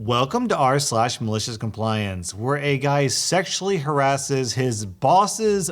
Welcome to r/Maliciouscompliance, where a guy sexually harasses his boss's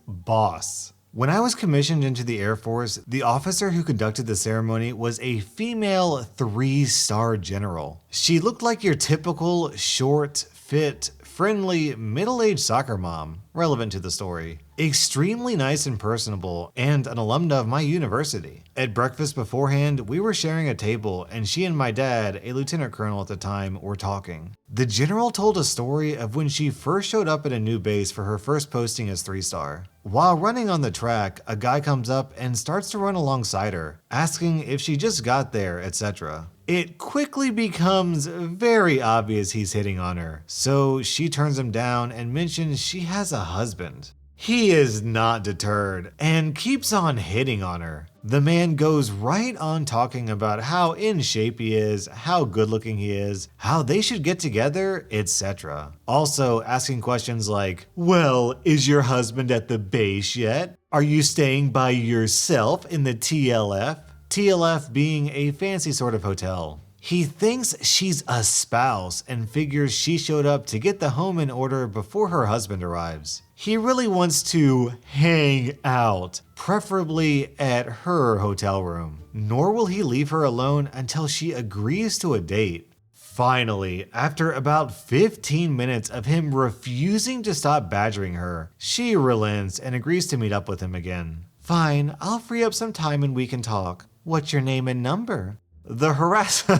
boss. When I was commissioned into the Air Force, the officer who conducted the ceremony was a female 3-star general. She looked like your typical short, fit, friendly, middle-aged soccer mom, relevant to the story. Extremely nice and personable, and an alumna of my university. At breakfast beforehand, we were sharing a table, and she and my dad, a lieutenant colonel at the time, were talking. The general told a story of when she first showed up at a new base for her first posting as 3-star. While running on the track, a guy comes up and starts to run alongside her, asking if she just got there, etc. It quickly becomes very obvious he's hitting on her, so she turns him down and mentions she has a husband. He is not deterred and keeps on hitting on her. The man goes right on talking about how in shape he is, how good looking he is, how they should get together, etc. Also asking questions like, well, is your husband at the base yet? Are you staying by yourself in the TLF? TLF being a fancy sort of hotel. He thinks she's a spouse and figures she showed up to get the home in order before her husband arrives. He really wants to hang out, preferably at her hotel room. Nor will he leave her alone until she agrees to a date. Finally, after about 15 minutes of him refusing to stop badgering her, she relents and agrees to meet up with him again. Fine, I'll free up some time and we can talk. What's your name and number? The harasser,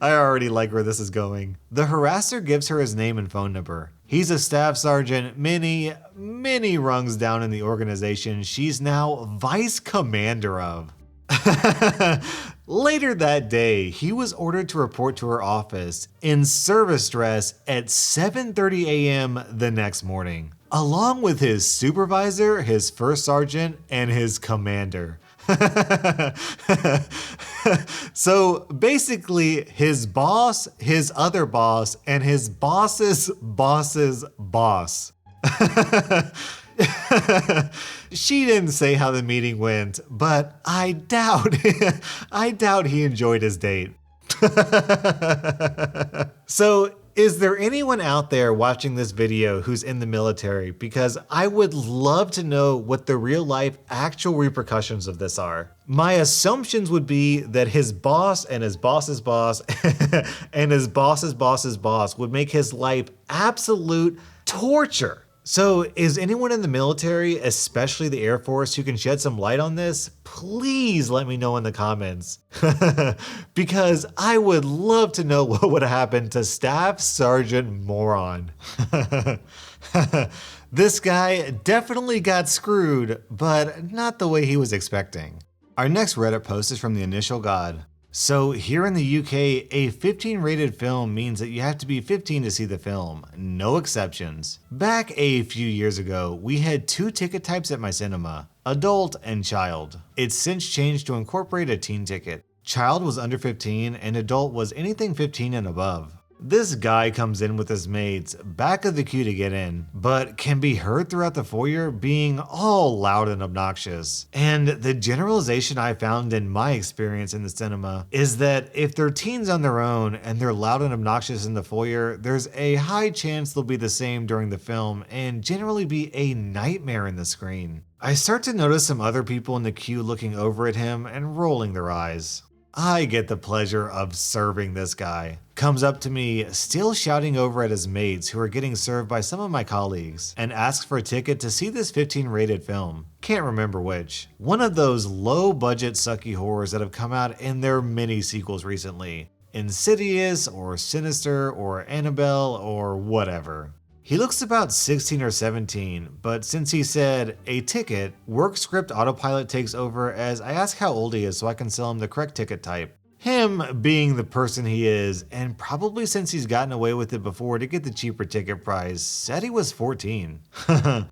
I already like where this is going. The harasser gives her his name and phone number. He's a staff sergeant many rungs down in the organization she's now vice commander of. Later that day, he was ordered to report to her office in service dress at 7:30 a.m. the next morning, along with his supervisor, his first sergeant, and his commander. So basically his boss, his other boss, and his boss's boss's boss. She didn't say how the meeting went, but I doubt he enjoyed his date. So is there anyone out there watching this video who's in the military? Because I would love to know what the real life actual repercussions of this are. My assumptions would be that his boss and his boss's boss and his boss's boss's boss would make his life absolute torture. So is anyone in the military, especially the Air Force, who can shed some light on this? Please let me know in the comments. Because I would love to know what would happen to Staff Sergeant Moron. This guy definitely got screwed, but not the way he was expecting. Our next Reddit post is from TheInitialGod. So here in the UK, a 15 rated film means that you have to be 15 to see the film, no exceptions. Back a few years ago, we had 2 ticket types at my cinema, adult and child. It's since changed to incorporate a teen ticket. Child was under 15 and adult was anything 15 and above. This guy comes in with his mates, back of the queue to get in, but can be heard throughout the foyer being all loud and obnoxious. And the generalization I found in my experience in the cinema is that if they're teens on their own and they're loud and obnoxious in the foyer, there's a high chance they'll be the same during the film and generally be a nightmare in the screen. I start to notice some other people in the queue looking over at him and rolling their eyes. I get the pleasure of serving this guy. Comes up to me, still shouting over at his mates who are getting served by some of my colleagues, and asks for a ticket to see this 15 rated film. Can't remember which. One of those low budget sucky horrors that have come out in their mini sequels recently. Insidious or Sinister or Annabelle or whatever. He looks about 16 or 17, but since he said a ticket, work script autopilot takes over as I ask how old he is so I can sell him the correct ticket type. Him being the person he is, and probably since he's gotten away with it before to get the cheaper ticket price, said he was 14.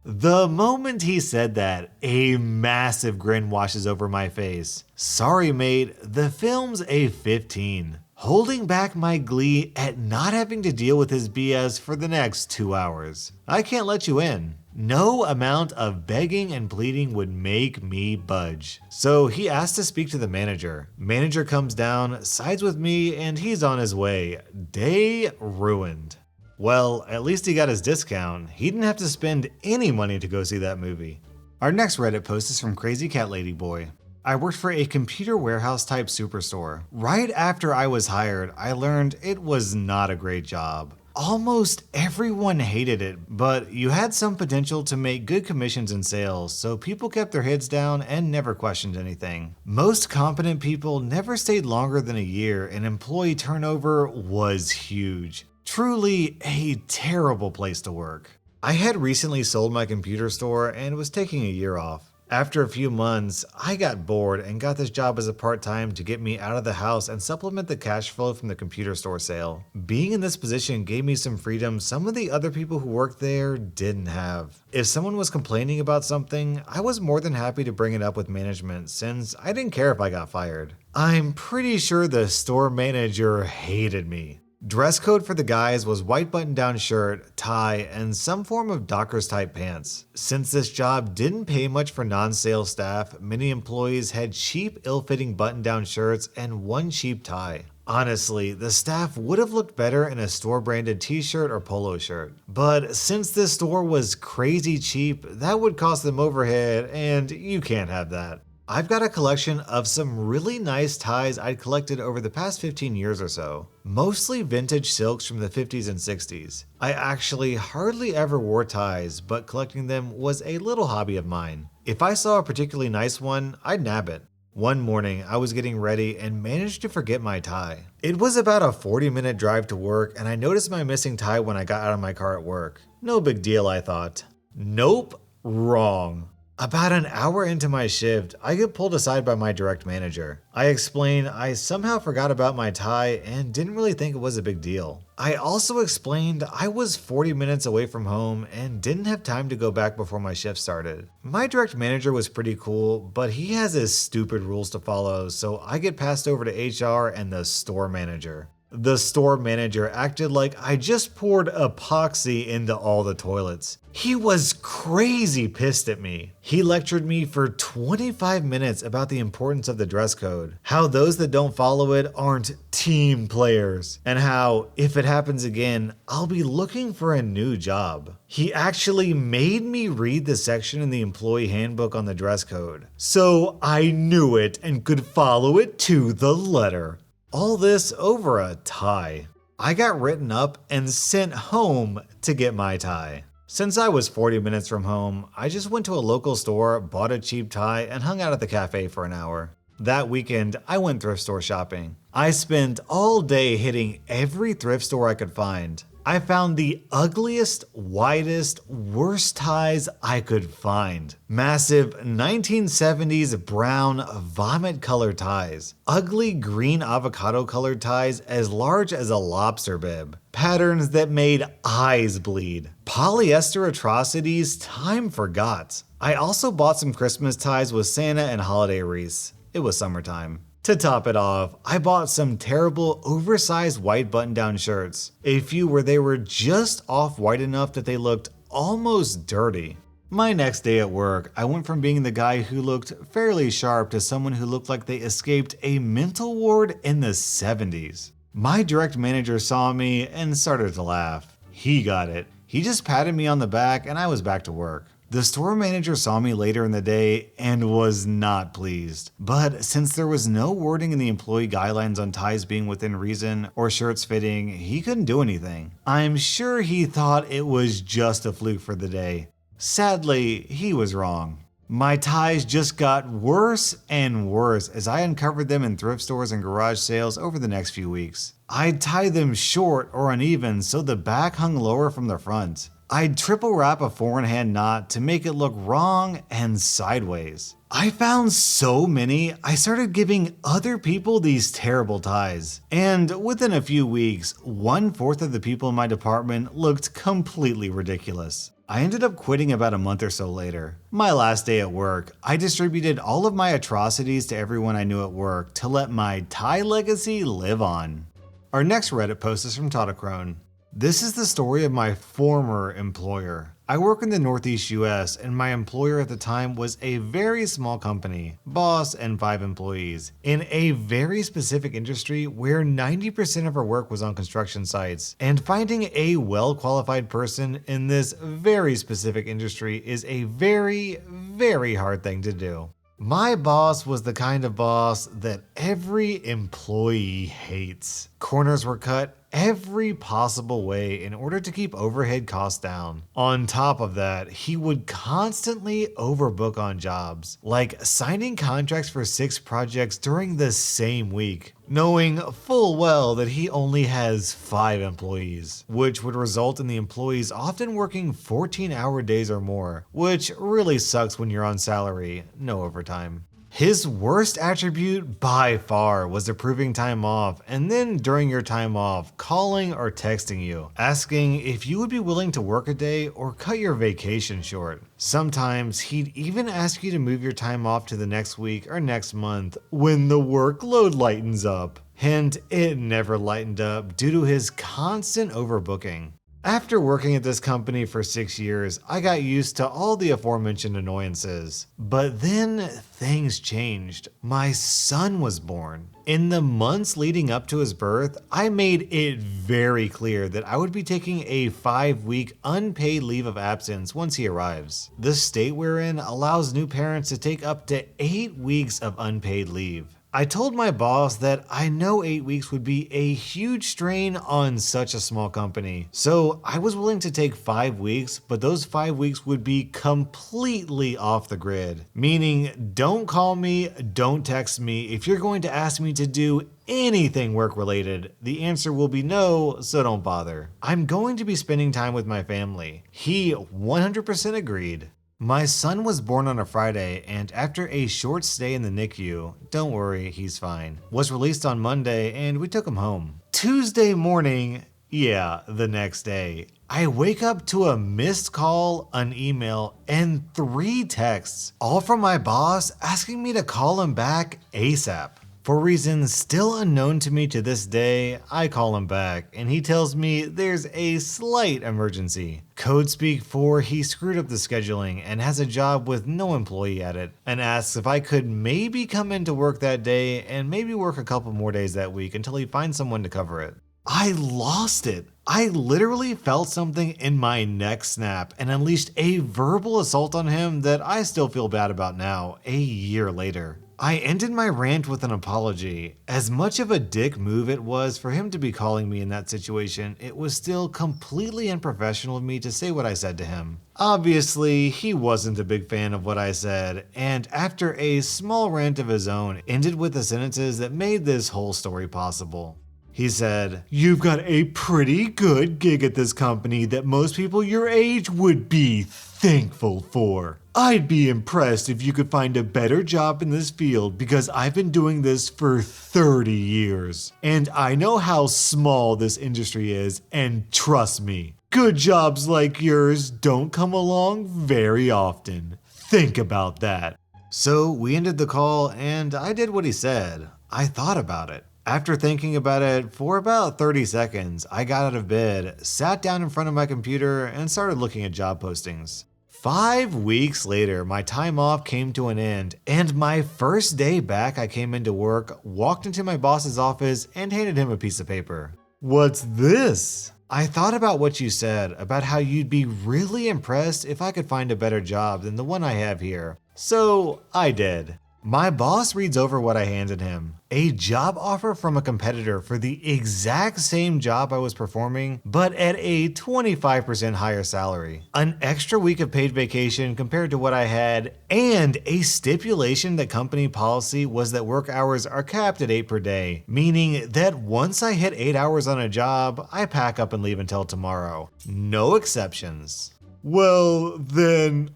The moment he said that, a massive grin washes over my face. Sorry mate, the film's a 15. Holding back my glee at not having to deal with his BS for the next 2 hours. I can't let you in. No amount of begging and pleading would make me budge. So he asked to speak to the manager. Manager comes down, sides with me, and he's on his way. Day ruined. Well, at least he got his discount. He didn't have to spend any money to go see that movie. Our next Reddit post is from CrazyCatLadyBoy. I worked for a computer warehouse type superstore. Right after I was hired, I learned it was not a great job. Almost everyone hated it, but you had some potential to make good commissions in sales, so people kept their heads down and never questioned anything. Most competent people never stayed longer than a year, and employee turnover was huge. Truly a terrible place to work. I had recently sold my computer store and was taking a year off. After a few months, I got bored and got this job as a part-time to get me out of the house and supplement the cash flow from the computer store sale. Being in this position gave me some freedom some of the other people who worked there didn't have. If someone was complaining about something, I was more than happy to bring it up with management since I didn't care if I got fired. I'm pretty sure the store manager hated me. Dress code for the guys was white button-down shirt, tie, and some form of Dockers type pants. Since this job didn't pay much for non-sales staff, many employees had cheap, ill-fitting button-down shirts and one cheap tie. Honestly, the staff would have looked better in a store-branded t-shirt or polo shirt. But since this store was crazy cheap, that would cost them overhead, and you can't have that. I've got a collection of some really nice ties I'd collected over the past 15 years or so. Mostly vintage silks from the 50s and 60s. I actually hardly ever wore ties, but collecting them was a little hobby of mine. If I saw a particularly nice one, I'd nab it. One morning, I was getting ready and managed to forget my tie. It was about a 40-minute drive to work, and I noticed my missing tie when I got out of my car at work. No big deal, I thought. Nope, wrong. About an hour into my shift, I get pulled aside by my direct manager. I explain I somehow forgot about my tie and didn't really think it was a big deal. I also explained I was 40 minutes away from home and didn't have time to go back before my shift started. My direct manager was pretty cool, but he has his stupid rules to follow, so I get passed over to HR and the store manager. The store manager acted like I just poured epoxy into all the toilets. He was crazy pissed at me. He lectured me for 25 minutes about the importance of the dress code, how those that don't follow it aren't team players, and how, if it happens again, I'll be looking for a new job. He actually made me read the section in the employee handbook on the dress code, so I knew it and could follow it to the letter. All this over a tie. I got written up and sent home to get my tie. Since I was 40 minutes from home, I just went to a local store, bought a cheap tie, and hung out at the cafe for an hour. That weekend, I went thrift store shopping. I spent all day hitting every thrift store I could find. I found the ugliest, widest, worst ties I could find. Massive 1970s brown vomit colored ties. Ugly green avocado colored ties as large as a lobster bib. Patterns that made eyes bleed. Polyester atrocities time forgot. I also bought some Christmas ties with Santa and holiday wreaths. It was summertime. To top it off, I bought some terrible oversized white button-down shirts. A few where they were just off white enough that they looked almost dirty. My next day at work, I went from being the guy who looked fairly sharp to someone who looked like they escaped a mental ward in the 70s. My direct manager saw me and started to laugh. He got it. He just patted me on the back and I was back to work. The store manager saw me later in the day and was not pleased. But since there was no wording in the employee guidelines on ties being within reason or shirts fitting, he couldn't do anything. I'm sure he thought it was just a fluke for the day. Sadly, he was wrong. My ties just got worse and worse as I uncovered them in thrift stores and garage sales over the next few weeks. I'd tie them short or uneven so the back hung lower from the front. I'd triple wrap a 4-in-hand knot to make it look wrong and sideways. I found so many, I started giving other people these terrible ties. And within a few weeks, 1/4 of the people in my department looked completely ridiculous. I ended up quitting about a month or so later. My last day at work, I distributed all of my atrocities to everyone I knew at work to let my tie legacy live on. Our next Reddit post is from Totacrone. This is the story of my former employer. I work in the Northeast US, and my employer at the time was a very small company, boss and 5 employees, in a very specific industry where 90% of our work was on construction sites. And finding a well-qualified person in this very specific industry is a very, very hard thing to do. My boss was the kind of boss that every employee hates. Corners were cut every possible way in order to keep overhead costs down. On top of that, he would constantly overbook on jobs, like signing contracts for 6 projects during the same week, knowing full well that he only has 5 employees, which would result in the employees often working 14-hour days or more, which really sucks when you're on salary, no overtime. His worst attribute by far was approving time off, and then during your time off, calling or texting you, asking if you would be willing to work a day or cut your vacation short. Sometimes he'd even ask you to move your time off to the next week or next month when the workload lightens up. And it never lightened up due to his constant overbooking. After working at this company for 6 years, I got used to all the aforementioned annoyances. But then things changed. My son was born. In the months leading up to his birth, I made it very clear that I would be taking a 5-week unpaid leave of absence once he arrives. The state we're in allows new parents to take up to 8 weeks of unpaid leave. I told my boss that I know 8 weeks would be a huge strain on such a small company. So I was willing to take 5 weeks, but those 5 weeks would be completely off the grid. Meaning, don't call me, don't text me. If you're going to ask me to do anything work related, the answer will be no, so don't bother. I'm going to be spending time with my family. He 100% agreed. My son was born on a Friday, and after a short stay in the NICU, don't worry, he's fine, was released on Monday, and we took him home. Tuesday morning, yeah, the next day, I wake up to a missed call, an email, and 3 texts, all from my boss asking me to call him back ASAP. For reasons still unknown to me to this day, I call him back, and he tells me there's a slight emergency. Code speak for he screwed up the scheduling and has a job with no employee at it, and asks if I could maybe come into work that day and maybe work a couple more days that week until he finds someone to cover it. I lost it. I literally felt something in my neck snap and unleashed a verbal assault on him that I still feel bad about now, a year later. I ended my rant with an apology. As much of a dick move it was for him to be calling me in that situation, it was still completely unprofessional of me to say what I said to him. Obviously, he wasn't a big fan of what I said, and after a small rant of his own, ended with the sentences that made this whole story possible. He said, "You've got a pretty good gig at this company that most people your age would be thankful for. I'd be impressed if you could find a better job in this field because I've been doing this for 30 years. And I know how small this industry is, and trust me, good jobs like yours don't come along very often. Think about that." So we ended the call, and I did what he said. I thought about it. After thinking about it for about 30 seconds, I got out of bed, sat down in front of my computer, and started looking at job postings. 5 weeks later, my time off came to an end, and my first day back I came into work, walked into my boss's office, and handed him a piece of paper. "What's this?" "I thought about what you said, about how you'd be really impressed if I could find a better job than the one I have here. So I did." My boss reads over what I handed him. A job offer from a competitor for the exact same job I was performing, but at a 25% higher salary. An extra week of paid vacation compared to what I had, and a stipulation that company policy was that work hours are capped at 8 per day, meaning that once I hit 8 hours on a job, I pack up and leave until tomorrow. No exceptions. "Well, then,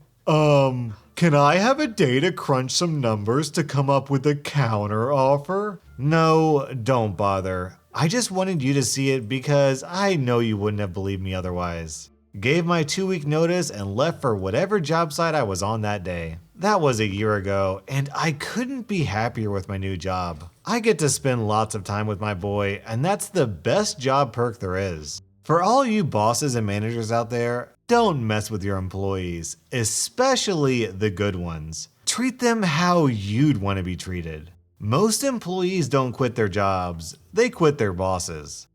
can I have a day to crunch some numbers to come up with a counter offer?" "No, don't bother. I just wanted you to see it because I know you wouldn't have believed me otherwise." Gave my 2-week notice and left for whatever job site I was on that day. That was a year ago, and I couldn't be happier with my new job. I get to spend lots of time with my boy, and that's the best job perk there is. For all you bosses and managers out there, Don't mess with your employees, especially the good ones. Treat them how you'd want to be treated. Most employees don't quit their jobs, they quit their bosses.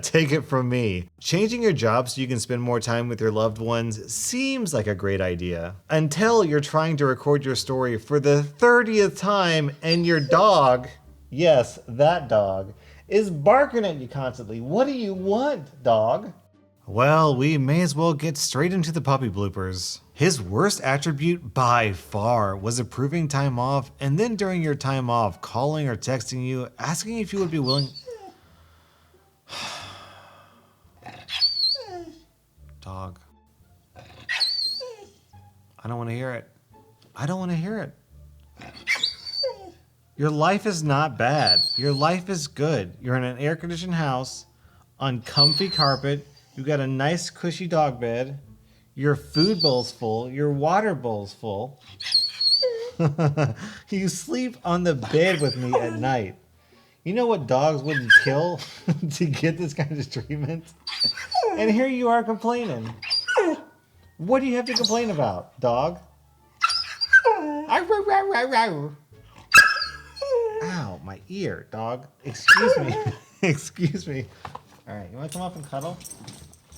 Take it from me. Changing your job so you can spend more time with your loved ones seems like a great idea. Until you're trying to record your story for the 30th time and your dog, yes, that dog, is barking at you constantly. What do you want, dog? Well, we may as well get straight into the puppy bloopers. His worst attribute by far was approving time off, and then during your time off, calling or texting you, asking if you would be willing. Dog. I don't want to hear it. I don't want to hear it. Your life is not bad. Your life is good. You're in an air-conditioned house, on comfy carpet. You got a nice cushy dog bed. Your food bowl's full. Your water bowl's full. You sleep on the bed with me at night. You know what dogs wouldn't kill to get this kind of treatment? And here you are complaining. What do you have to complain about, dog? Ow, my ear, dog. Excuse me. Excuse me. All right, you want to come up and cuddle?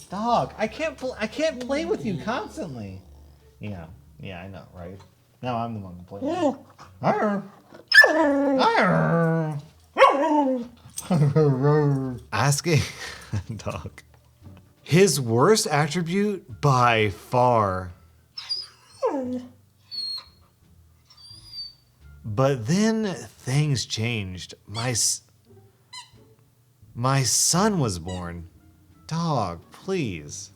Dog, I can't play with you constantly. Yeah, I know, right? Now I'm the one complaining. Asking, dog. His worst attribute by far. But then things changed. My son was born. Dog, please.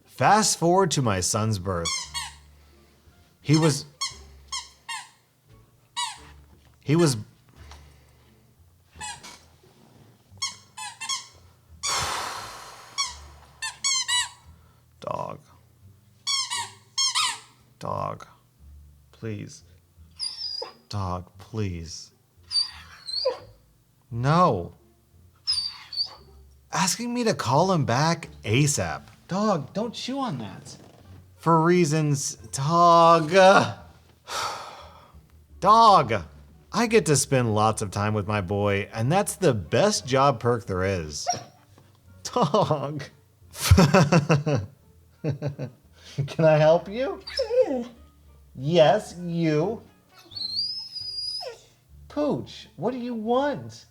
Fast forward to my son's birth. He was Dog, please. Dog, please. No. Asking me to call him back ASAP. Dog, don't chew on that. For reasons, dog. Dog. I get to spend lots of time with my boy, and that's the best job perk there is. Dog. Can I help you? Yes, you. Pooch, what do you want?